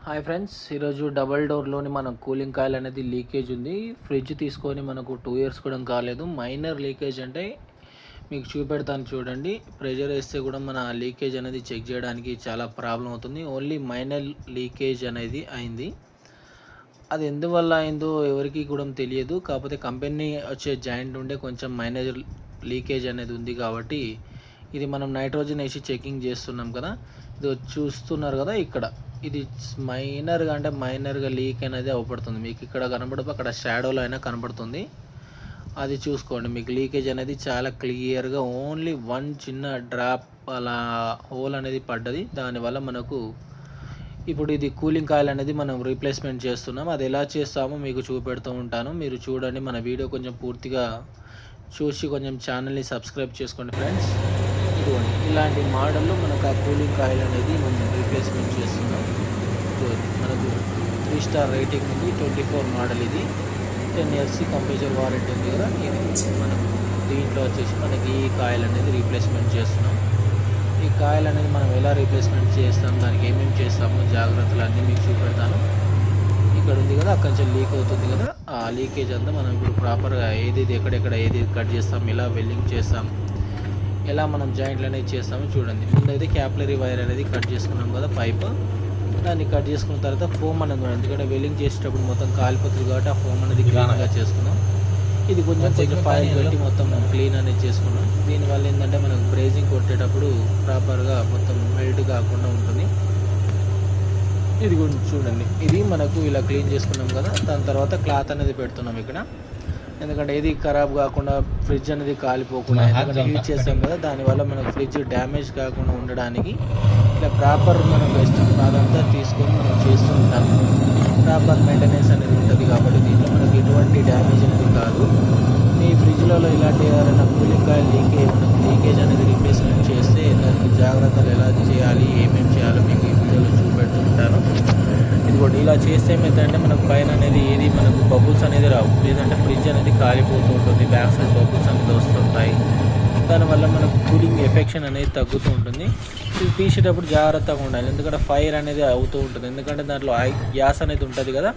Hi friends, ఈరోజు double డోర్లోని మన cooling coil అనేది లీకేజ్ ఉంది. ఫ్రిడ్జ్ తీసుకొని మనకు 2 ఇయర్స్ కూడా కాలేదు. మైనర్ లీకేజ్ అంటే మీకు చూపెడతాను చూడండి. ప్రెషర్ వేస్తే కూడా మన లీకేజ్ అనేది చెక్ చేయడానికి చాలా ప్రాబ్లం అవుతుంది. ఓన్లీ మైనర్ లీకేజ్ అనేది అయింది. అది ఎందువల్ల అయిందో ఎవరికి కూడా తెలియదు. కాకపోతే కంపెనీ వచ్చే జాయింట్ ఉండే కొంచెం మైనర్ లీకేజ్ అనేది ఉంది కాబట్టి ఇది మనం నైట్రోజన్ వేసి చెకింగ్ చేస్తున్నాం కదా. ఇది చూస్తున్నారు కదా, ఇక్కడ ఇది మైనర్గా లీక్ అనేది అవపడుతుంది. మీకు ఇక్కడ కనబడదు, అక్కడ షాడోలో అయినా కనబడుతుంది. అది చూసుకోండి. మీకు లీకేజ్ అనేది చాలా క్లియర్గా ఓన్లీ 1 చిన్న డ్రాప్ అలా హోల్ అనేది పడ్డది. దానివల్ల మనకు ఇప్పుడు ఇది కూలింగ్ కాయిల్ అనేది మనం రీప్లేస్మెంట్ చేస్తున్నాం. అది ఎలా చేస్తామో మీకు చూపెడుతూ ఉంటాను. మీరు చూడండి, మన వీడియో కొంచెం పూర్తిగా చూసి కొంచెం ఛానల్ని సబ్స్క్రైబ్ చేసుకోండి ఫ్రెండ్స్. ఇదిగోండి, ఇలాంటి మోడల్లో మనకు ఆ కూలింగ్ కాయిల్ అనేది మనం రీప్లేస్మెంట్ చేస్తున్నాం. మనకు 3 స్టార్ రేటింగ్ ఉంది, 24 మోడల్. ఇది 10 ఇయర్స్ కంప్రెసర్ వారంటీ ఉంది కదా. ఇది మనం దీంట్లో వచ్చేసి మనకి ఈ కాయిల్ అనేది రీప్లేస్మెంట్ చేస్తున్నాం. ఈ కాయిల్ అనేది మనం ఎలా రీప్లేస్మెంట్ చేస్తాం, దానికి ఏమేమి చేస్తామో జాగ్రత్తలు అన్నీ మీకు చూపెడతాను. ఇక్కడ ఉంది కదా, అక్కడి నుంచి లీక్ అవుతుంది కదా, ఆ లీకేజ్ అంతా మనం ఇప్పుడు ప్రాపర్గా ఎక్కడెక్కడ ఏది కట్ చేస్తాం, ఎలా వెల్డింగ్ చేస్తాం, ఎలా మనం జాయింట్లు అనేది చేస్తామో చూడండి. ముందైతే క్యాపిలరీ వైర్ అనేది కట్ చేసుకున్నాం కదా, పైప్. దాన్ని కట్ చేసుకున్న తర్వాత ఫోమ్ అనేది ఉంది. ఎందుకంటే వెల్డింగ్ చేసేటప్పుడు మొత్తం కాలిపోతుంది కాబట్టి ఆ ఫోమ్ అనేది క్లీన్గా చేసుకున్నాం. ఇది కొంచెం ఫైల్ పెట్టి మొత్తం క్లీన్ అనేది చేసుకున్నాం. దీనివల్ల ఏంటంటే మనకు బ్రేజింగ్ కొట్టేటప్పుడు ప్రాపర్గా మొత్తం మెల్ట్ కాకుండా ఉంటుంది. ఇది కొంచెం చూడండి, ఇది మనకు ఇలా క్లీన్ చేసుకున్నాం కదా. దాని తర్వాత క్లాత్ అనేది పెడుతున్నాం ఇక్కడ. ఎందుకంటే ఏది ఖరాబ్ కాకుండా, ఫ్రిడ్జ్ అనేది కాలిపోకుండా, ఎందుకంటే యూజ్ చేస్తాం కదా, దానివల్ల మనకు ఫ్రిడ్జ్ డ్యామేజ్ కాకుండా ఉండడానికి ఇలా ప్రాపర్ మనం బెస్ట్ అదంతా తీసుకొని మనం చేస్తూ ఉంటాము. ప్రాపర్ మెయింటెనెన్స్ అనేది ఉంటుంది కాబట్టి దీంట్లో మనకి ఎటువంటి డ్యామేజ్ అనేది కాదు. మీ ఫ్రిడ్జ్లలో ఇలాంటి ఏదైనా కూలింగ్ కాయిల్ లీకేజ్ అనేది రీప్లేస్మెంట్ చేస్తే దానికి జాగ్రత్తలు ఎలా చేయాలి, ఏమేమి చేయాలో మీకు ఈ వీడియోలో చూపెడుతూ ఉంటాను. ఇదిగోండి, ఇలా చేస్తే ఏమవుతుందంటే మనకు పైన అనేది ఏది మనకు బబుల్స్ అనేది రావు. లేదంటే ఫ్రిడ్జ్ అనేది కాలిపోతూ ఉంటుంది, బ్యాక్ సైడ్ బబుల్స్ అనేది వస్తుంటాయి. దానివల్ల మనకు కూలింగ్ ఎఫెక్షన్ అనేది తగ్గుతూ ఉంటుంది. ఇది తీసేటప్పుడు జాగ్రత్తగా ఉండాలి, ఎందుకంటే ఫైర్ అనేది అవుతూ ఉంటుంది. ఎందుకంటే దాంట్లో గ్యాస్ అనేది ఉంటుంది కదా,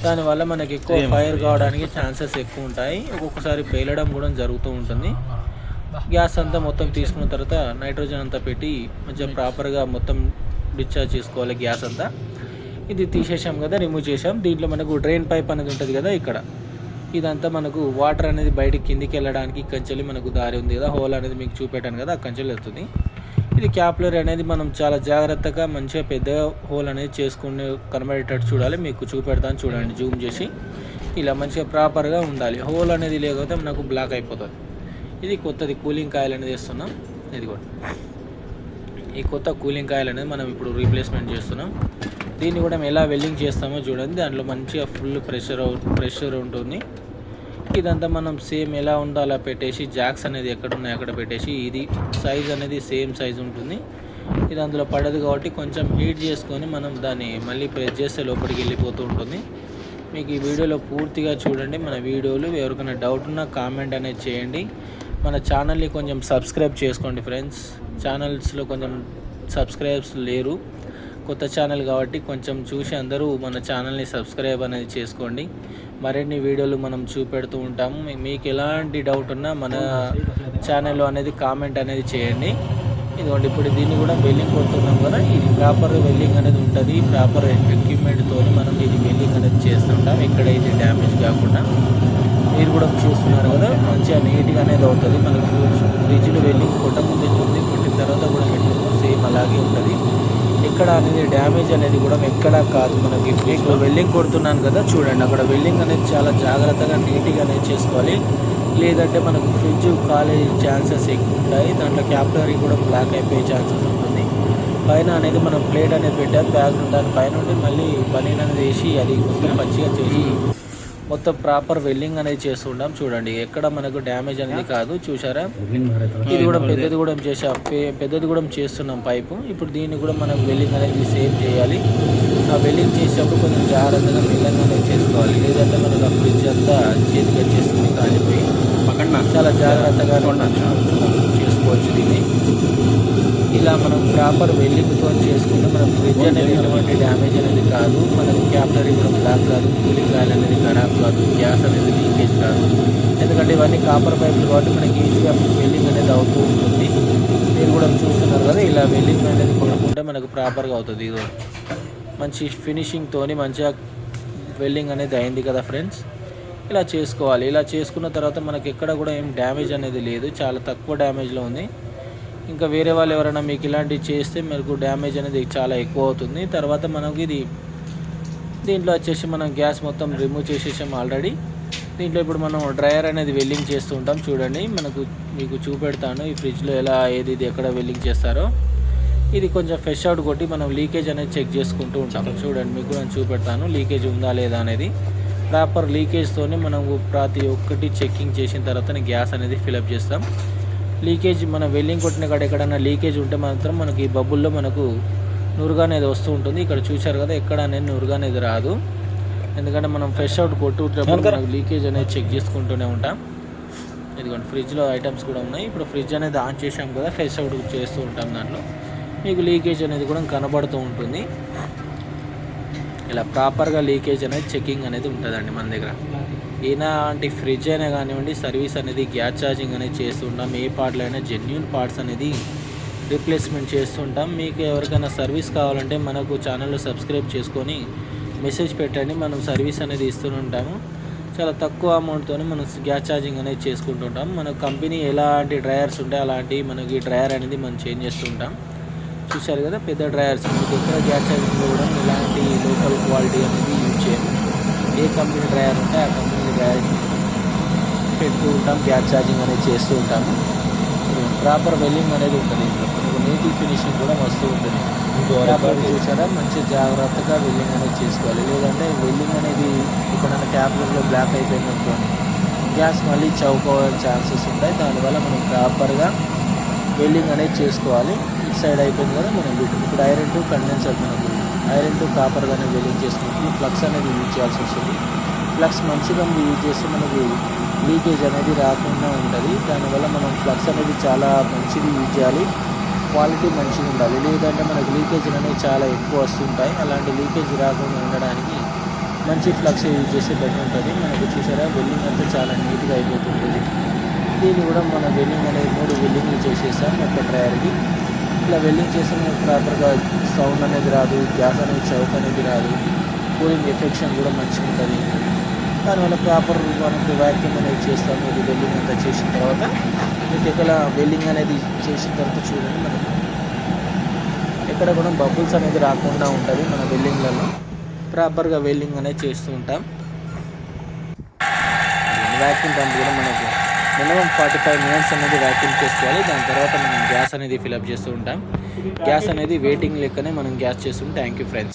దానివల్ల మనకి ఎక్కువ ఫైర్ కావడానికి ఛాన్సెస్ ఎక్కువ ఉంటాయి. ఒక్కొక్కసారి పేలడం కూడా జరుగుతూ ఉంటుంది. గ్యాస్ అంతా మొత్తం తీసుకున్న తర్వాత నైట్రోజన్ అంతా పెట్టి మంచిగా ప్రాపర్గా మొత్తం డిశ్చార్జ్ చేసుకోవాలి గ్యాస్ అంతా. ఇది తీసేసాం కదా, రిమూవ్ చేసాం. దీంట్లో మనకు డ్రైన్ పైప్ అనేది ఉంటుంది కదా, ఇక్కడ ఇదంతా మనకు వాటర్ అనేది బయటికి కిందికి వెళ్ళడానికి ఇక్కడి మనకు దారి ఉంది కదా, హోల్ అనేది మీకు చూపెట్టాను కదా, అక్కడి వెళ్తుంది. ఇది క్యాపిలరీ అనేది మనం చాలా జాగ్రత్తగా మంచిగా పెద్ద హోల్ అనేది చేసుకుని కనబడేటట్టు చూడాలి. మీకు చూపెడతాను చూడండి, జూమ్ చేసి. ఇలా మంచిగా ప్రాపర్గా ఉండాలి. హోల్ అనేది లేకపోతే మనకు బ్లాక్ అయిపోతుంది. ఇది కొత్తది కూలింగ్ కాయిల్ అనేది వేస్తున్నాం. ఇది కూడా ఈ కొత్త కూలింగ్ కాయిల్ అనేది మనం ఇప్పుడు రీప్లేస్మెంట్ చేస్తున్నాం. దీన్ని కూడా ఎలా వెల్డింగ్ చేస్తామో చూడండి. దాంట్లో మంచిగా ఫుల్ ప్రెషర్ ఉంటుంది. ఇదంతా మనం సేమ్ ఎలా ఉందో అలా పెట్టేసి, జాక్స్ అనేది ఎక్కడ ఉన్నాయో అక్కడ పెట్టేసి, ఇది సైజ్ అనేది సేమ్ సైజ్ ఉంటుంది. ఇది అందులో పడదు కాబట్టి కొంచెం హీట్ చేసుకొని మనం దాన్ని మళ్ళీ ప్రెస్ చేస్తే లోపలికి వెళ్ళిపోతూ ఉంటుంది. మీకు ఈ వీడియోలో పూర్తిగా చూడండి. మన వీడియోలు ఎవరికైనా డౌట్ ఉన్నా కామెంట్ అనేది చేయండి. మన ఛానల్ని కొంచెం సబ్స్క్రైబ్ చేసుకోండి ఫ్రెండ్స్. ఛానల్స్లో కొంచెం సబ్స్క్రైబ్స్ లేరు, కొత్త ఛానల్ కాబట్టి కొంచెం చూసి అందరూ మన ఛానల్ని సబ్స్క్రైబ్ అనేది చేసుకోండి. మరిన్ని వీడియోలు మనం చూపెడుతూ ఉంటాము. మీకు ఎలాంటి డౌట్ ఉన్నా మన ఛానల్లో అనేది కామెంట్ అనేది చేయండి. ఇదిగోండి, ఇప్పుడు దీన్ని కూడా వెల్డింగ్ కొడుతున్నాం కదా. ఇది ప్రాపర్ వెల్డింగ్ అనేది ఉంటుంది. ప్రాపర్ ఎక్విప్మెంట్తో మనం ఇది వెల్డింగ్ అనేది చేస్తుంటాం, ఎక్కడైతే డ్యామేజ్ కాకుండా. మీరు కూడా చూస్తున్నారు కదా, మంచిగా నీట్గా అనేది అవుతుంది. మనకు ఫ్రిడ్జ్లో వెల్డింగ్ కొట్టముందు ఉంటుంది, కొట్టిన తర్వాత కూడా సేమ్ అలాగే ఉంటుంది. ఎక్కడ అనేది డ్యామేజ్ అనేది కూడా ఎక్కడా కాదు. మనకి ఇప్పుడు వెల్డింగ్ కొడుతున్నాను కదా, చూడండి, అక్కడ వెల్డింగ్ అనేది చాలా జాగ్రత్తగా నీట్గా అనేది చేసుకోవాలి. లేదంటే మనకు ఫ్రిడ్జ్ కాలే ఛాన్సెస్ ఎక్కువ ఉంటాయి. దాంట్లో క్యాపిలరీ కూడా బ్లాక్ అయిపోయే ఛాన్సెస్ ఉంటుంది. పైన అనేది మనం ప్లేట్ అనేది పెట్టాం, బ్యాగ్ దాని పైన నుండి మళ్ళీ బనీన్ అనేది వేసి అది మొత్తం పచ్చిగా చేసి మొత్తం ప్రాపర్ వెల్డింగ్ అనేది చేస్తుంటాం. చూడండి, ఎక్కడ మనకు డ్యామేజ్ అనేది కాదు. చూసారా, ఇది కూడా పెద్దది కూడా చేస్తున్నాం పైపు. ఇప్పుడు దీన్ని కూడా మనం వెల్డింగ్ అనేది సేమ్ చేయాలి. ఆ వెల్డింగ్ చేసేటప్పుడు కొంచెం జాగ్రత్తగా మెల్లగా అనేది చేసుకోవాలి. లేదంటే మనకు ఆ ఫ్రిడ్జ్ అంతా చేతికి వచ్చేస్తుంది, కాలిపోయి. చాలా జాగ్రత్తగా చేసుకోవాలి. చెప్పుకోవచ్చు దీన్ని. ఇలా మనం ప్రాపర్ వెల్డింగ్తో చేసుకుంటే మన ఫ్రిడ్జ్ అనేది ఎటువంటి డ్యామేజ్ అనేది కాదు, మనకు క్యాపిలరీ కూడా బ్లాక్ కాదు, కూలింగ్ కాయిల్ అనేది ఖరాబ్ కాదు, గ్యాస్ అనేది లీకేజ్ కాదు. ఎందుకంటే ఇవన్నీ కాపర్ పైపులు కాబట్టి మనకి ఈజీగా వెల్డింగ్ అనేది అవుతూ ఉంటుంది. మీరు కూడా చూస్తున్నారు కదా, ఇలా వెల్డింగ్ అనేది కొనుక్కుంటే మనకు ప్రాపర్గా అవుతుంది. ఇది మంచి ఫినిషింగ్తోని మంచిగా వెల్డింగ్ అనేది అయింది కదా ఫ్రెండ్స్. ఇలా చేసుకోవాలి. ఇలా చేసుకున్న తర్వాత మనకి ఎక్కడ కూడా ఏం డ్యామేజ్ అనేది లేదు, చాలా తక్కువ డ్యామేజ్లో ఉంది. ఇంకా వేరే వాళ్ళు ఎవరైనా మీకు ఇలాంటివి చేస్తే మీకు డ్యామేజ్ అనేది చాలా ఎక్కువ అవుతుంది. తర్వాత మనకి దీంట్లో వచ్చేసి మనం గ్యాస్ మొత్తం రిమూవ్ చేసేసాం ఆల్రెడీ. దీంట్లో ఇప్పుడు మనం డ్రైయర్ అనేది వెల్డింగ్ చేస్తూ ఉంటాం. చూడండి, మీకు చూపెడతాను ఈ ఫ్రిడ్జ్లో ఎలా ఏది ఎక్కడ వెల్డింగ్ చేస్తారో. ఇది కొంచెం ఫ్రెష్ అవుట్ కొట్టి మనం లీకేజ్ అనేది చెక్ చేసుకుంటూ ఉంటాం. చూడండి, మీకు నేను చూపెడతాను లీకేజ్ ఉందా లేదా అనేది. ప్రాపర్ లీకేజ్తోనే మనం ప్రతి ఒక్కటి చెక్కింగ్ చేసిన తర్వాత గ్యాస్ అనేది ఫిలప్ చేస్తాం. లీకేజ్ మనం వెల్డింగ్ కొట్టిన కాడ ఎక్కడైనా లీకేజ్ ఉంటే మాత్రం మనకి ఈ బబుల్లో మనకు నురుగు అనేది వస్తూ ఉంటుంది. ఇక్కడ చూశారు కదా, ఎక్కడ అనేది నురుగు అనేది రాదు. ఎందుకంటే మనం ఫ్రెష్ అవుట్ కొట్టుకుంటప్పుడు మనకు లీకేజ్ అనేది చెక్ చేసుకుంటూనే ఉంటాం. ఇదిగోండి, ఫ్రిడ్జ్లో ఐటమ్స్ కూడా ఉన్నాయి. ఇప్పుడు ఫ్రిడ్జ్ అనేది ఆన్ చేసాం కదా, ఫ్రెష్ అవుట్ చేస్తూ ఉంటాం. దాంట్లో మీకు లీకేజ్ అనేది కూడా కనబడుతూ ఉంటుంది. ఇలా ప్రాపర్గా లీకేజ్ అనేది చెకింగ్ అనేది ఉంటుందండి మన దగ్గర. ఇలాంటి ఫ్రిడ్జ్ అయినా కానివ్వండి, సర్వీస్ అనేది గ్యాస్ ఛార్జింగ్ అనేది చేస్తుంటాం. ఏ పార్ట్లు అయినా జెన్యూన్ పార్ట్స్ అనేది రీప్లేస్మెంట్ చేస్తుంటాం. మీకు ఎవరికైనా సర్వీస్ కావాలంటే మనకు ఛానల్లో సబ్స్క్రైబ్ చేసుకొని మెసేజ్ పెట్టండి, మనం సర్వీస్ అనేది ఇస్తుంటాము. చాలా తక్కువ అమౌంట్తో మనం గ్యాస్ ఛార్జింగ్ అనేది చేసుకుంటుంటాం. మన కంపెనీ ఎలాంటి డ్రైయర్స్ ఉంటాయి అలాంటి మనకి డ్రైయర్ అనేది మనం చేంజ్ చేస్తుంటాం. చూశారు కదా, పెద్ద డ్రైయర్స్. మనకి ఎక్కడ గ్యాస్ ఛార్జింగ్లో కూడా ఇలాంటి లోకల్ క్వాలిటీ అనేది యూజ్ చేయము. ఏ కంపెనీ డ్రైయర్ ఉంటే ఆ కంపెనీ డ్రైయర్ పెడుతూ ఉంటాం, గ్యాస్ ఛార్జింగ్ అనేది చేస్తూ ఉంటాము. ప్రాపర్ వెల్డింగ్ అనేది ఉంటుంది. మనకు నీటి ఫినిషింగ్ కూడా వస్తూ ఉంటుంది. ప్రాపర్ చూసారా, మంచి జాగ్రత్తగా వెల్డింగ్ అనేది చేసుకోవాలి. లేదంటే వెల్డింగ్ అనేది ఎక్కడైనా క్యాపిలర్లో బ్లాక్ అయిపోయింది అనుకోండి, గ్యాస్ మళ్ళీ చౌకోవే ఛాన్సెస్ ఉంటాయి. దానివల్ల మనం ప్రాపర్గా వెల్డింగ్ అనేది చేసుకోవాలి. ఇటు సైడ్ అయిపోయింది కదా, మనం ఇప్పుడు ఐరన్ టు కండెన్సర్, మనకు ఐరన్ టు కాపర్గానే వెల్డింగ్ చేసుకుంటుంది. ఫ్లక్స్ అనేది యూజ్ చేయాల్సి వస్తుంది. ఫ్లక్స్ మంచిగా యూజ్ చేస్తే మనకు లీకేజ్ అనేది రాకుండా ఉంటుంది. దానివల్ల మనం ఫ్లక్స్ అనేది చాలా మంచిది యూజ్ చేయాలి, క్వాలిటీ మంచిగా ఉండాలి. లేదంటే మనకు లీకేజ్ అనేది చాలా ఎక్కువ వస్తుంటాయి. అలాంటి లీకేజ్ రాకుండా ఉండడానికి మంచి ఫ్లక్స్ యూజ్ చేస్తే బెటర్ ఉంటుంది. మనకు చూసారా, వెల్డింగ్ అంతా చాలా నీట్గా అయిపోతుంటుంది. దీన్ని కూడా మనం వెల్డింగ్ అనేది 3 వెల్డింగ్లు చేసేసాం ఒక డ్రైయర్కి. ఇలా వెల్డింగ్ చేస్తే మనకు ప్రాపర్గా సౌండ్ అనేది రాదు, గ్యాస్ అనేది చౌక్ అనేది రాదు, కూలింగ్ ఎఫెక్షన్ కూడా మంచిగా ఉంటుంది. దానివల్ల ప్రాపర్ మనకు వ్యాక్యూమ్ అనేది చేస్తాము. ఇది వెల్డింగ్ అంతా చేసిన తర్వాత మీకు ఎక్కడ వెల్డింగ్ అనేది చేసిన తర్వాత చూడండి, మనకు ఎక్కడ కూడా బబుల్స్ అనేది రాకుండా ఉంటుంది. మన వెల్డింగ్లలో ప్రాపర్గా వెల్డింగ్ అనేది చేస్తూ ఉంటాం. వ్యాక్యూమ్ పంప్ కూడా మనకు మినిమం 45 మినిట్స్ అనేది వ్యాక్యూమ్ చేసుకోవాలి. దాని తర్వాత మనం గ్యాస్ అనేది ఫిలప్ చేస్తూ ఉంటాం. గ్యాస్ అనేది వెయిటింగ్ లెక్కనే మనం గ్యాస్ చేస్తుంటాం. Thank you friends.